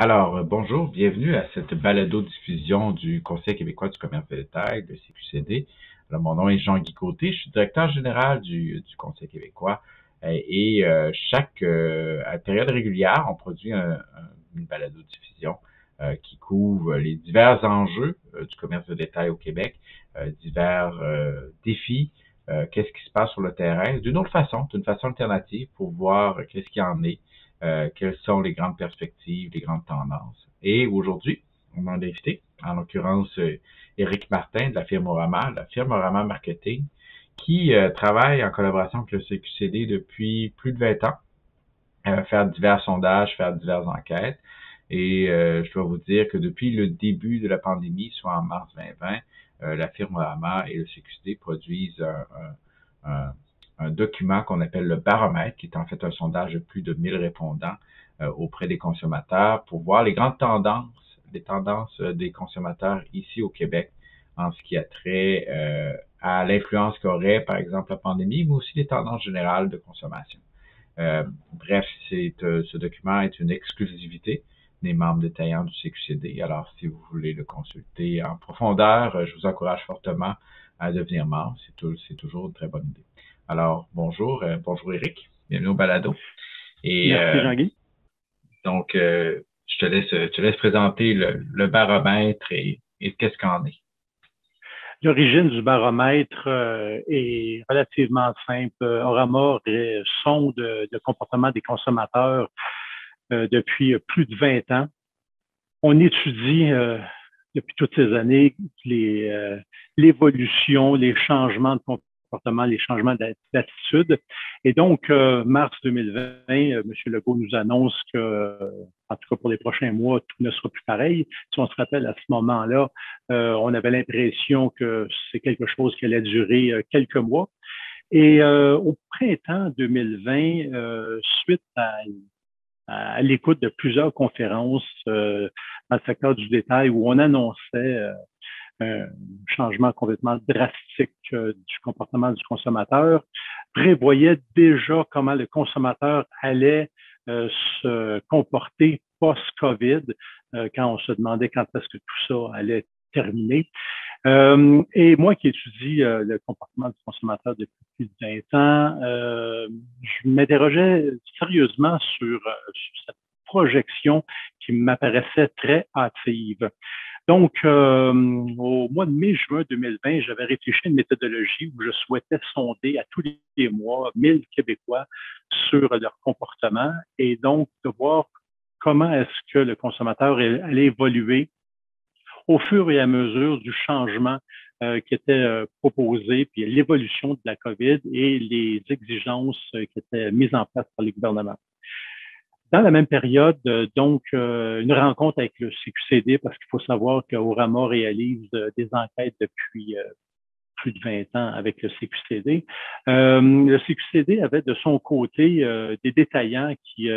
Bonjour, bienvenue à cette balado-diffusion du Conseil québécois du commerce de détail, le CQCD. Alors, mon nom est Jean-Guy Côté, je suis directeur général du Conseil québécois à période régulière, on produit une balado-diffusion qui couvre les divers enjeux du commerce de détail au Québec, divers défis, qu'est-ce qui se passe sur le terrain, d'une façon alternative pour voir qu'est-ce qu'il y en est. Quelles sont les grandes perspectives, les grandes tendances. Et aujourd'hui, on a invité, en l'occurrence, Éric Martin de la firme Orama Marketing, qui travaille en collaboration avec le CQCD depuis plus de 20 ans, faire divers sondages, faire diverses enquêtes. Et je dois vous dire que depuis le début de la pandémie, soit en mars 2020, la firme Orama et le CQCD produisent un document qu'on appelle le baromètre, qui est en fait un sondage de plus de 1000 répondants auprès des consommateurs pour voir les grandes tendances, les tendances des consommateurs ici au Québec en ce qui a trait à l'influence qu'aurait, par exemple, la pandémie, mais aussi les tendances générales de consommation. Bref, ce document est une exclusivité des membres détaillants du CQCD. Alors, si vous voulez le consulter en profondeur, je vous encourage fortement à devenir membre. C'est toujours une très bonne idée. Alors, bonjour Éric, bienvenue au balado. Merci Jean-Guy. Donc, je te laisse présenter le baromètre et qu'est-ce qu'en est. L'origine du baromètre est relativement simple. Orama sonde le comportement des consommateurs depuis plus de 20 ans. On étudie depuis toutes ces années l'évolution, les changements de comportement, les changements d'attitude. Et donc, mars 2020, M. Legault nous annonce que, en tout cas pour les prochains mois, tout ne sera plus pareil. Si on se rappelle, à ce moment-là, on avait l'impression que c'est quelque chose qui allait durer quelques mois. Et au printemps 2020, suite à l'écoute de plusieurs conférences dans le secteur du détail où on annonçait un changement complètement drastique du comportement du consommateur, prévoyait déjà comment le consommateur allait se comporter post-COVID, quand on se demandait quand est-ce que tout ça allait terminer. Et moi qui étudie le comportement du consommateur depuis plus de 20 ans, je m'interrogeais sérieusement sur cette projection qui m'apparaissait très hâtive. Donc, au mois de mai-juin 2020, j'avais réfléchi à une méthodologie où je souhaitais sonder à tous les mois 1000 Québécois sur leur comportement et donc de voir comment est-ce que le consommateur allait évoluer au fur et à mesure du changement qui était proposé, puis l'évolution de la COVID et les exigences qui étaient mises en place par les gouvernements. Dans la même période, une rencontre avec le CQCD, parce qu'il faut savoir qu'Orama réalise des enquêtes depuis plus de 20 ans avec le CQCD. Le CQCD avait de son côté des détaillants qui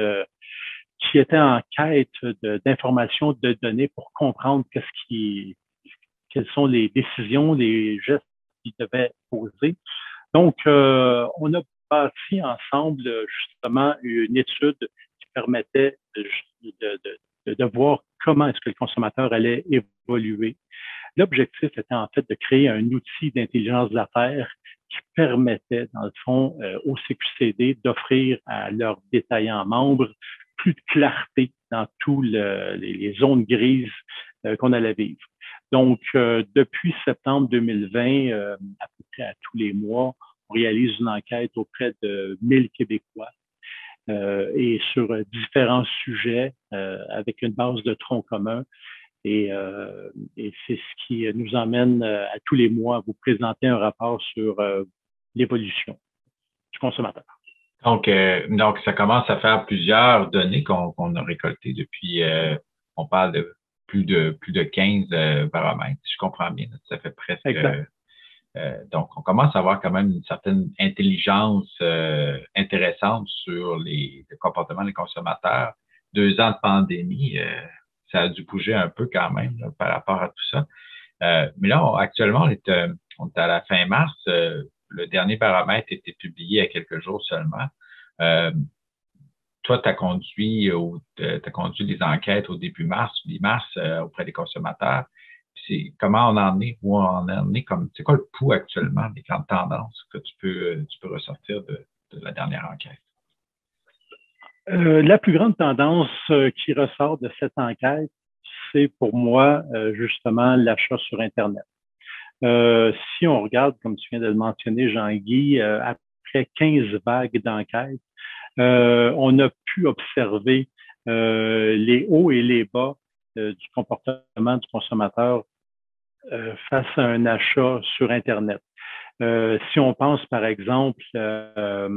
étaient en quête d'informations, de données pour comprendre quelles sont les décisions, les gestes qu'ils devaient poser. Donc, on a bâti ensemble justement une étude qui permettait de voir comment est-ce que le consommateur allait évoluer. L'objectif était en fait de créer un outil d'intelligence d'affaires qui permettait, dans le fond, au CQCD d'offrir à leurs détaillants membres plus de clarté dans toutes les zones grises qu'on allait vivre. Donc, depuis septembre 2020, à peu près à tous les mois, on réalise une enquête auprès de 1000 Québécois et sur différents sujets avec une base de tronc commun. Et c'est ce qui nous emmène à tous les mois à vous présenter un rapport sur l'évolution du consommateur. Donc, ça commence à faire plusieurs données qu'on a récoltées depuis, on parle de plus de 15 baromètres, si je comprends bien. Ça fait presque. Donc, on commence à avoir quand même une certaine intelligence intéressante sur le comportement des consommateurs. 2 ans de pandémie, ça a dû bouger un peu quand même là, par rapport à tout ça. Mais là, actuellement, on est à la fin mars. Le dernier baromètre a été publié il y a quelques jours seulement. toi, tu as conduit, t'as conduit des enquêtes au début mars, mi-mars, auprès des consommateurs. C'est comment on en est, où on en est, comme c'est quoi le pouls actuellement des grandes tendances que tu peux ressortir de la dernière enquête? La plus grande tendance qui ressort de cette enquête, c'est pour moi justement l'achat sur Internet. Si on regarde, comme tu viens de le mentionner, Jean-Guy, après 15 vagues d'enquête, on a pu observer les hauts et les bas du comportement du consommateur face à un achat sur Internet. Si on pense, par exemple, en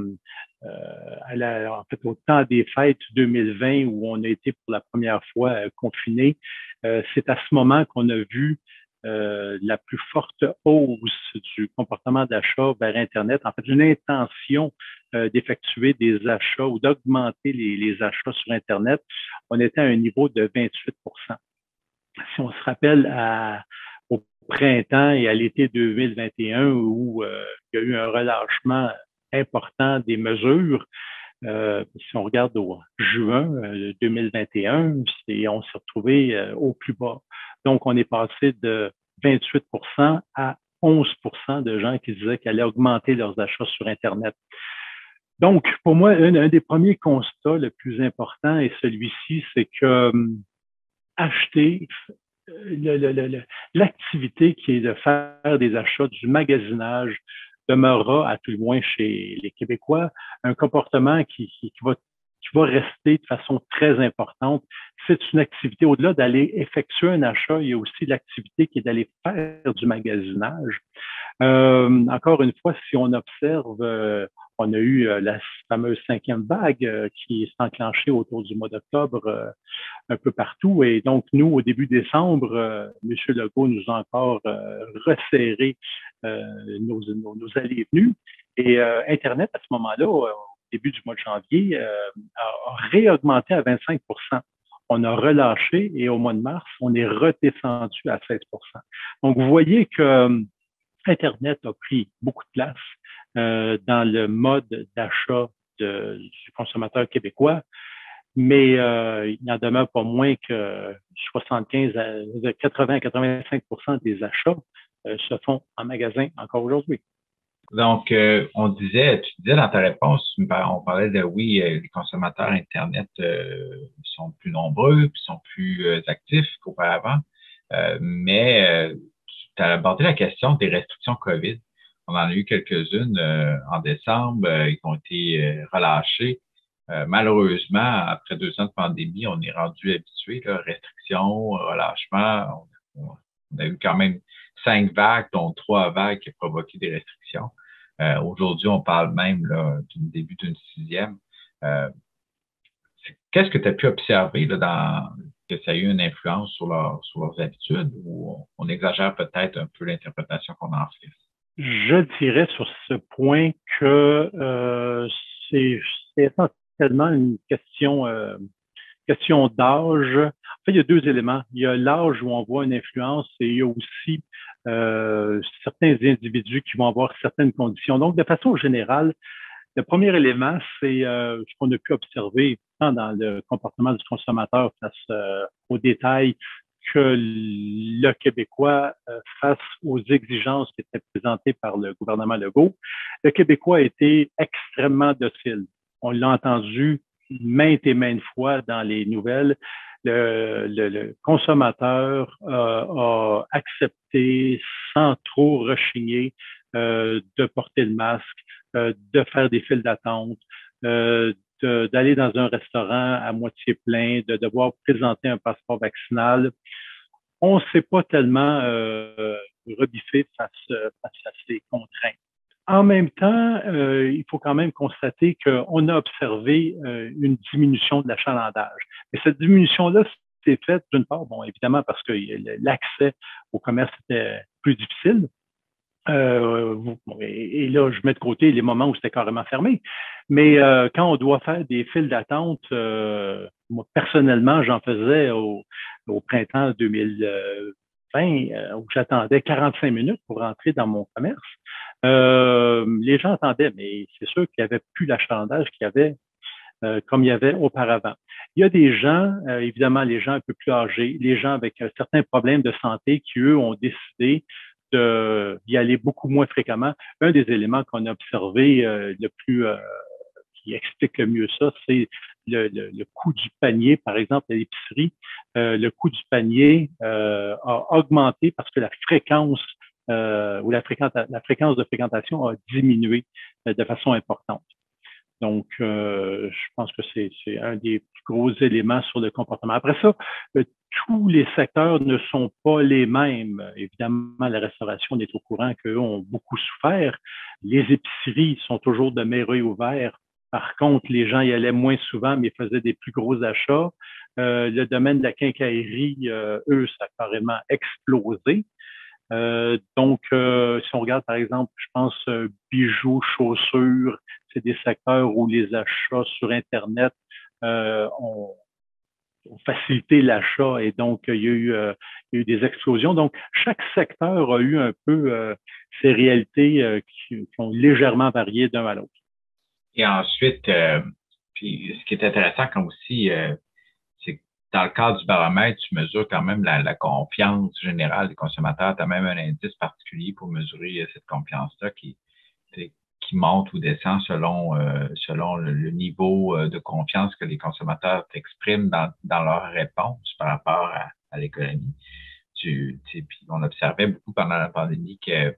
fait, au temps des fêtes 2020, où on a été pour la première fois confiné, c'est à ce moment qu'on a vu la plus forte hausse du comportement d'achat vers Internet. En fait, une intention d'effectuer des achats ou d'augmenter les achats sur Internet. On était à un niveau de 28 Si on se rappelle au printemps et à l'été 2021 où il y a eu un relâchement important des mesures, si on regarde au juin 2021, on s'est retrouvé au plus bas. Donc, on est passé de 28 à 11 de gens qui disaient qu'ils allaient augmenter leurs achats sur Internet. Donc, pour moi, un des premiers constats le plus important est celui-ci, c'est que acheter, l'activité qui est de faire des achats, du magasinage, demeurera, à tout le moins chez les Québécois, un comportement qui va rester de façon très importante. C'est une activité, au-delà d'aller effectuer un achat, il y a aussi l'activité qui est d'aller faire du magasinage. Encore une fois, si on observe, on a eu la fameuse 5e vague qui s'est enclenchée autour du mois d'octobre un peu partout. Et donc, nous, au début décembre, M. Legault nous a encore resserré nos allées et venues. Et Internet, à ce moment-là, au début du mois de janvier, a réaugmenté à 25 On a relâché et au mois de mars, on est redescendu à 16 Donc, vous voyez que Internet a pris beaucoup de place dans le mode d'achat du consommateur québécois, mais il n'en demeure pas moins que 75 à 80-85 des achats se font en magasin encore aujourd'hui. Donc, tu disais dans ta réponse, on parlait de oui, les consommateurs Internet sont plus nombreux, puis sont plus actifs qu'auparavant, mais tu as abordé la question des restrictions COVID. On en a eu quelques-unes en décembre, qui ont été relâchées. Malheureusement, après 2 ans de pandémie, on est rendu habitué, là, restrictions, relâchement. On a eu quand même 5 vagues, dont 3 vagues qui ont provoqué des restrictions. Aujourd'hui, on parle même là, du début d'une 6e. Qu'est-ce que tu as pu observer là, que ça a eu une influence sur leurs habitudes ou on exagère peut-être un peu l'interprétation qu'on en fait? Je dirais sur ce point que c'est essentiellement une question d'âge. En fait, il y a 2 éléments. Il y a l'âge où on voit une influence et il y a aussi certains individus qui vont avoir certaines conditions. Donc, de façon générale, le premier élément, c'est ce qu'on a pu observer tant dans le comportement du consommateur face aux détails que le Québécois, face aux exigences qui étaient présentées par le gouvernement Legault, le Québécois a été extrêmement docile. On l'a entendu maintes et maintes fois dans les nouvelles. Le consommateur a accepté sans trop rechigner de porter le masque, de faire des files d'attente, d'aller dans un restaurant à moitié plein, de devoir présenter un passeport vaccinal. On ne s'est pas tellement rebiffé face à ces contraintes. En même temps, il faut quand même constater qu'on a observé une diminution de l'achalandage. Et cette diminution-là s'est faite d'une part, bon, évidemment, parce que l'accès au commerce était plus difficile. Et là, je mets de côté les moments où c'était carrément fermé. Mais quand on doit faire des files d'attente, moi, personnellement, j'en faisais au printemps 2020, où j'attendais 45 minutes pour rentrer dans mon commerce. Les gens attendaient, mais c'est sûr qu'il n'y avait plus l'achalandage qu'il y avait comme il y avait auparavant. Il y a des gens, évidemment, les gens un peu plus âgés, les gens avec certains problèmes de santé qui, eux, ont décidé d'y aller beaucoup moins fréquemment. Un des éléments qu'on a observé le plus qui explique le mieux ça, c'est le coût du panier, par exemple, à l'épicerie. Le coût du panier a augmenté parce que la fréquence ou la fréquence de fréquentation a diminué de façon importante. Donc, je pense que c'est un des plus gros éléments sur le comportement. Après ça, tous les secteurs ne sont pas les mêmes. Évidemment, la restauration, on est au courant qu'eux ont beaucoup souffert. Les épiceries sont toujours demeurées ouvertes. Par contre, les gens y allaient moins souvent, mais faisaient des plus gros achats. Le domaine de la quincaillerie, eux, ça a carrément explosé. Donc, si on regarde, par exemple, je pense, bijoux, chaussures, c'est des secteurs où les achats sur Internet ont facilité l'achat et donc il y a eu des explosions. Donc, chaque secteur a eu un peu ses réalités qui ont légèrement varié d'un à l'autre. Et ensuite, puis ce qui est intéressant comme aussi, c'est que dans le cadre du baromètre, tu mesures quand même la confiance générale des consommateurs. Tu as même un indice particulier pour mesurer cette confiance-là qui monte ou descend selon le niveau de confiance que les consommateurs expriment dans leur réponse par rapport à l'économie. Puis on observait beaucoup pendant la pandémie que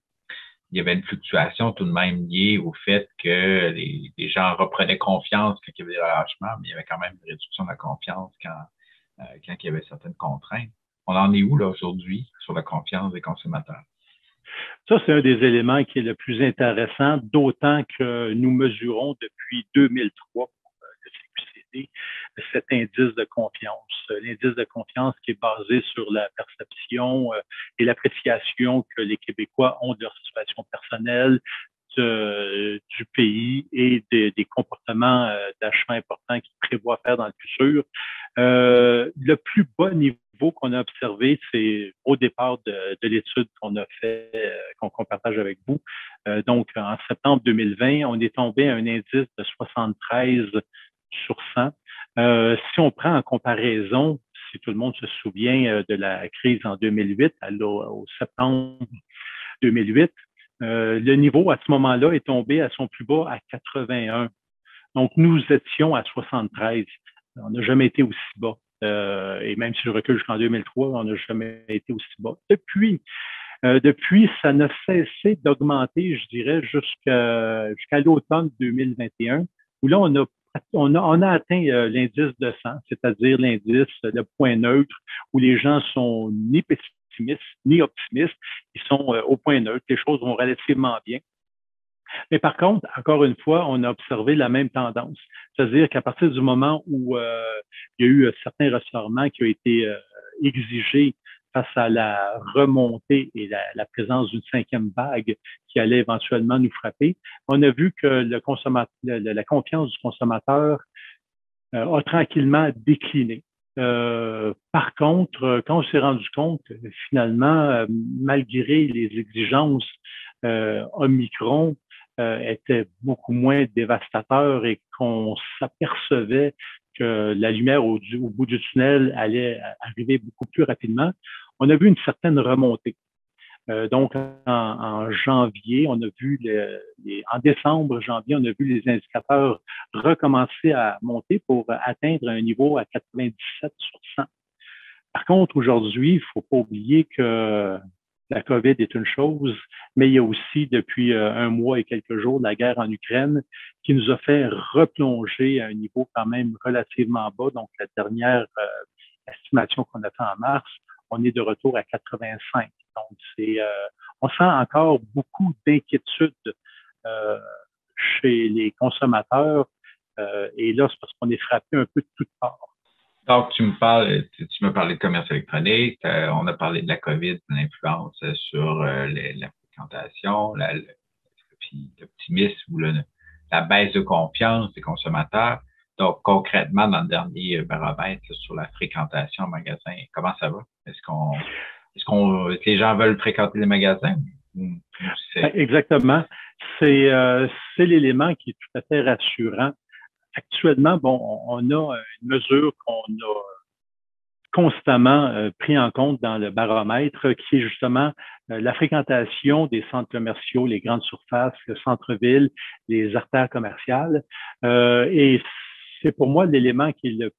il y avait une fluctuation tout de même liée au fait que les gens reprenaient confiance quand il y avait des relâchements, mais il y avait quand même une réduction de la confiance quand il y avait certaines contraintes. On en est où là aujourd'hui sur la confiance des consommateurs? Ça, c'est un des éléments qui est le plus intéressant, d'autant que nous mesurons depuis 2003 le CQCD cet indice de confiance. L'indice de confiance qui est basé sur la perception et l'appréciation que les Québécois ont de leur situation personnelle, du pays et des comportements d'achat importants qu'ils prévoient faire dans le futur. Le plus bas niveau qu'on a observé, c'est au départ de l'étude qu'on a fait, qu'on partage avec vous. Donc, en septembre 2020, on est tombé à un indice de 73 sur 100. Si on prend en comparaison, si tout le monde se souvient de la crise en 2008, au septembre 2008, le niveau à ce moment-là est tombé à son plus bas à 81. Donc, nous étions à 73. On n'a jamais été aussi bas. Et même si je recule jusqu'en 2003, on n'a jamais été aussi bas. Depuis, ça n'a cessé d'augmenter, je dirais, jusqu'à l'automne 2021, où là, on a atteint l'indice de 100, c'est-à-dire l'indice, le point neutre, où les gens sont ni pessimistes, ni optimistes, ils sont au point neutre, les choses vont relativement bien. Mais par contre, encore une fois, on a observé la même tendance. C'est-à-dire qu'à partir du moment où il y a eu certains resserrements qui ont été exigés face à la remontée et la présence d'une cinquième vague qui allait éventuellement nous frapper, on a vu que la confiance du consommateur a tranquillement décliné. Par contre, quand on s'est rendu compte, finalement, malgré les exigences Omicron, était beaucoup moins dévastateur et qu'on s'apercevait que la lumière au bout du tunnel allait arriver beaucoup plus rapidement, on a vu une certaine remontée. Donc, en janvier, on a vu en décembre, janvier, on a vu les indicateurs recommencer à monter pour atteindre un niveau à 97 sur 100. Par contre, aujourd'hui, il ne faut pas oublier que la COVID est une chose, mais il y a aussi, depuis un mois et quelques jours, la guerre en Ukraine qui nous a fait replonger à un niveau quand même relativement bas. Donc, la dernière estimation qu'on a faite en mars, on est de retour à 85. Donc, on sent encore beaucoup d'inquiétude chez les consommateurs. Et là, c'est parce qu'on est frappé un peu de toutes parts. Donc, tu m'as parlé de commerce électronique, on a parlé de la COVID, de l'influence sur la fréquentation, puis l'optimisme ou la baisse de confiance des consommateurs. Donc, concrètement, dans le dernier baromètre sur la fréquentation en magasin, comment ça va? Est-ce que les gens veulent fréquenter les magasins? Exactement. C'est l'élément qui est tout à fait rassurant. actuellement, bon, on a une mesure qu'on a constamment pris en compte dans le baromètre, qui est justement la fréquentation des centres commerciaux, les grandes surfaces, le centre-ville, les artères commerciales. Et c'est pour moi l'élément qui est le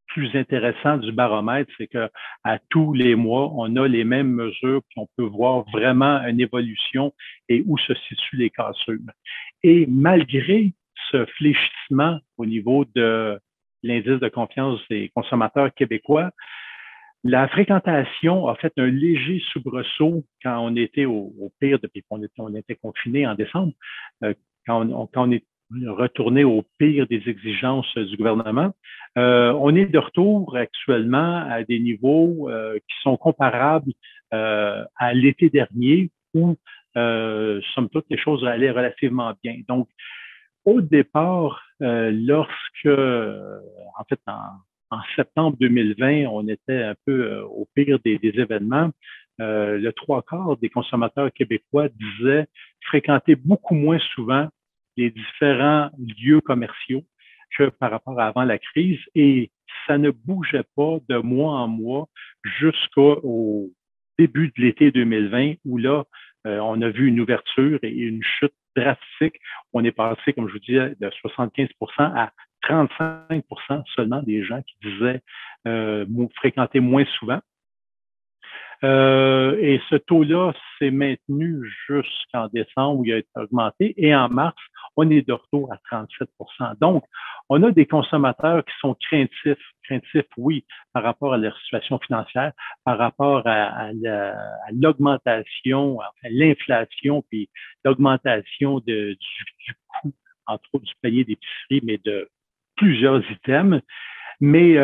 plus intéressant du baromètre, c'est que à tous les mois, on a les mêmes mesures, puis on peut voir vraiment une évolution et où se situent les cassures. Et malgré ce fléchissement au niveau de l'indice de confiance des consommateurs québécois, la fréquentation a fait un léger soubresaut quand on était au pire, depuis qu'on était confiné en décembre, quand on est retourné au pire des exigences du gouvernement. On est de retour actuellement à des niveaux qui sont comparables à l'été dernier où, somme toute, les choses allaient relativement bien. Donc, au départ, lorsque, en fait, en septembre 2020, on était un peu au pire des événements, le trois quarts des consommateurs québécois disaient fréquenter beaucoup moins souvent les différents lieux commerciaux que par rapport à avant la crise, et ça ne bougeait pas de mois en mois jusqu'au début de l'été 2020, où là, on a vu une ouverture et une chute drastique. On est passé, comme je vous disais, de 75 à 35 seulement des gens qui disaient fréquenter moins souvent. Et ce taux-là s'est maintenu jusqu'en décembre où il a été augmenté. Et en mars, on est de retour à 37 Donc, on a des consommateurs qui sont craintifs, oui, par rapport à leur situation financière, par rapport à l'augmentation, à l'inflation, puis l'augmentation du coût, entre autres du panier d'épicerie, mais de plusieurs items. Mais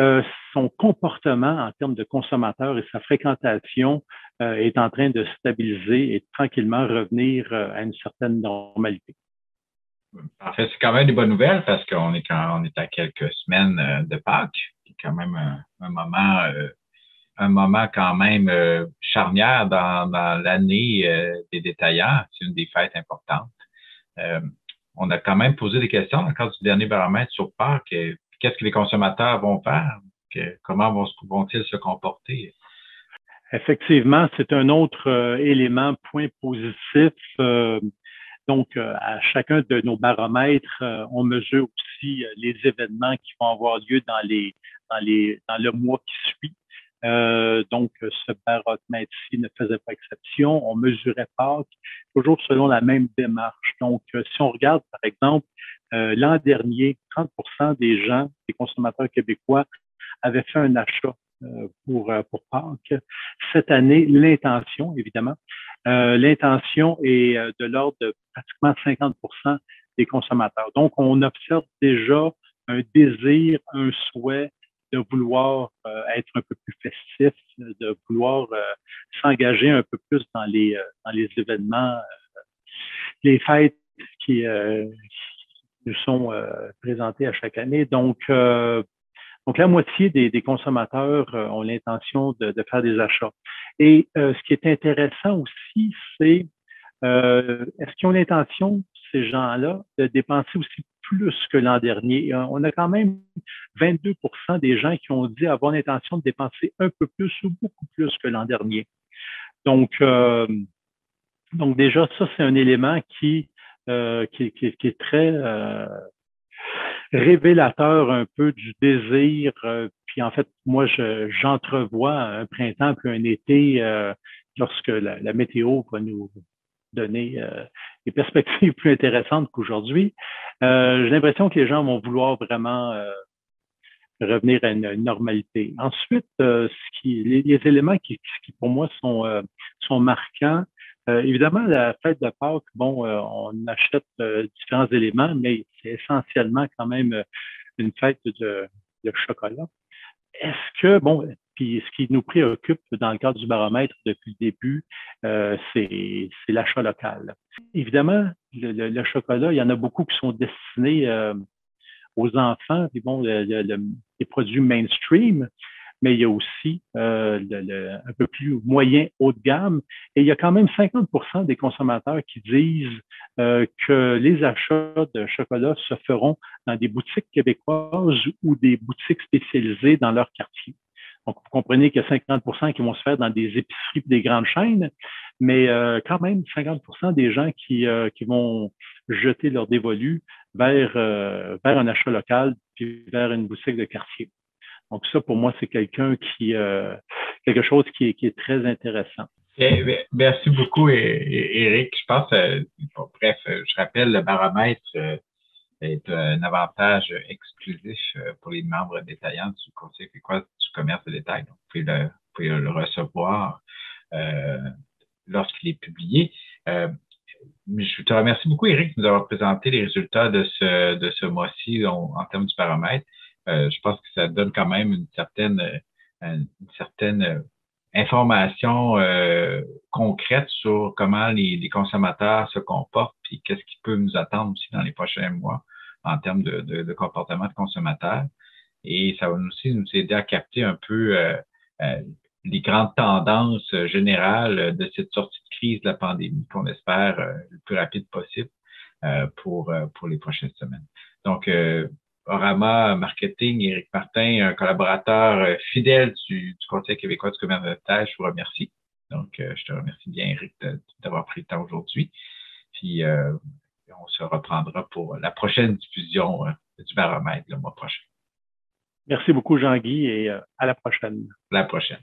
son comportement en termes de consommateur et sa fréquentation est en train de stabiliser et tranquillement revenir à une certaine normalité. Parfait, c'est quand même des bonnes nouvelles parce qu'on est à quelques semaines de Pâques, qui est quand même un moment quand même charnière dans l'année des détaillants. C'est une des fêtes importantes. On a quand même posé des questions dans le cadre du dernier baromètre sur Pâques. Qu'est-ce que les consommateurs vont faire? Comment vont-ils se comporter? Effectivement, c'est un autre élément, point positif. Donc, à chacun de nos baromètres, on mesure aussi les événements qui vont avoir lieu dans le mois qui suit. Donc, ce baromètre-ci ne faisait pas exception. On mesurait Pâques, toujours selon la même démarche. Donc, si on regarde, par exemple, l'an dernier, 30 des gens, des consommateurs québécois, avaient fait un achat pour Pâques. Cette année, l'intention, évidemment, l'intention est de l'ordre de pratiquement 50 des consommateurs. Donc, on observe déjà un désir, un souhait de vouloir être un peu plus festif, de vouloir s'engager un peu plus dans les événements, les fêtes qui nous sont présentées à chaque année. Donc, la moitié des consommateurs ont l'intention de faire des achats. Et ce qui est intéressant aussi, c'est est-ce qu'ils ont l'intention, ces gens-là, de dépenser aussi plus que l'an dernier? On a quand même 22 des gens qui ont dit avoir l'intention de dépenser un peu plus ou beaucoup plus que l'an dernier. Donc déjà, ça, c'est un élément qui est très révélateur un peu du désir. Puis en fait, moi, j'entrevois un printemps puis un été lorsque la météo va nous donner des perspectives plus intéressantes qu'aujourd'hui. J'ai l'impression que les gens vont vouloir vraiment revenir à une normalité. Ensuite, les éléments qui pour moi sont marquants. Évidemment, la fête de Pâques, bon, on achète différents éléments, mais c'est essentiellement quand même une fête de chocolat. Est-ce que, bon, puis ce qui nous préoccupe dans le cadre du baromètre depuis le début, c'est l'achat local. Évidemment, le chocolat, il y en a beaucoup qui sont destinés aux enfants, puis bon, les produits mainstream, mais il y a aussi un peu plus moyen haut de gamme. Et il y a quand même 50% des consommateurs qui disent que les achats de chocolat se feront dans des boutiques québécoises ou des boutiques spécialisées dans leur quartier. Donc, vous comprenez qu'il y a 50% qui vont se faire dans des épiceries, des grandes chaînes, mais quand même 50% des gens qui vont jeter leur dévolu vers un achat local puis vers une boutique de quartier. Donc ça, pour moi, c'est quelque chose qui est très intéressant. Merci beaucoup, Éric. Je pense, bref, je rappelle, le baromètre est un avantage exclusif pour les membres détaillants du Conseil québécois du commerce de détail. Donc, vous pouvez le recevoir lorsqu'il est publié. Je te remercie beaucoup, Éric, de nous avoir présenté les résultats de ce mois-ci en termes du baromètre. Je pense que ça donne quand même une certaine information concrète sur comment les consommateurs se comportent et qu'est-ce qui peut nous attendre aussi dans les prochains mois en termes de comportement de consommateurs. Et ça va aussi nous aider à capter un peu les grandes tendances générales de cette sortie de crise de la pandémie qu'on espère le plus rapide possible pour les prochaines semaines. Donc, Orama Marketing, Éric Martin, un collaborateur fidèle du Conseil québécois du commerce de détail, je vous remercie. Donc, je te remercie bien, Éric, d'avoir pris le temps aujourd'hui. Puis, on se reprendra pour la prochaine diffusion du baromètre le mois prochain. Merci beaucoup, Jean-Guy, et à la prochaine. À la prochaine.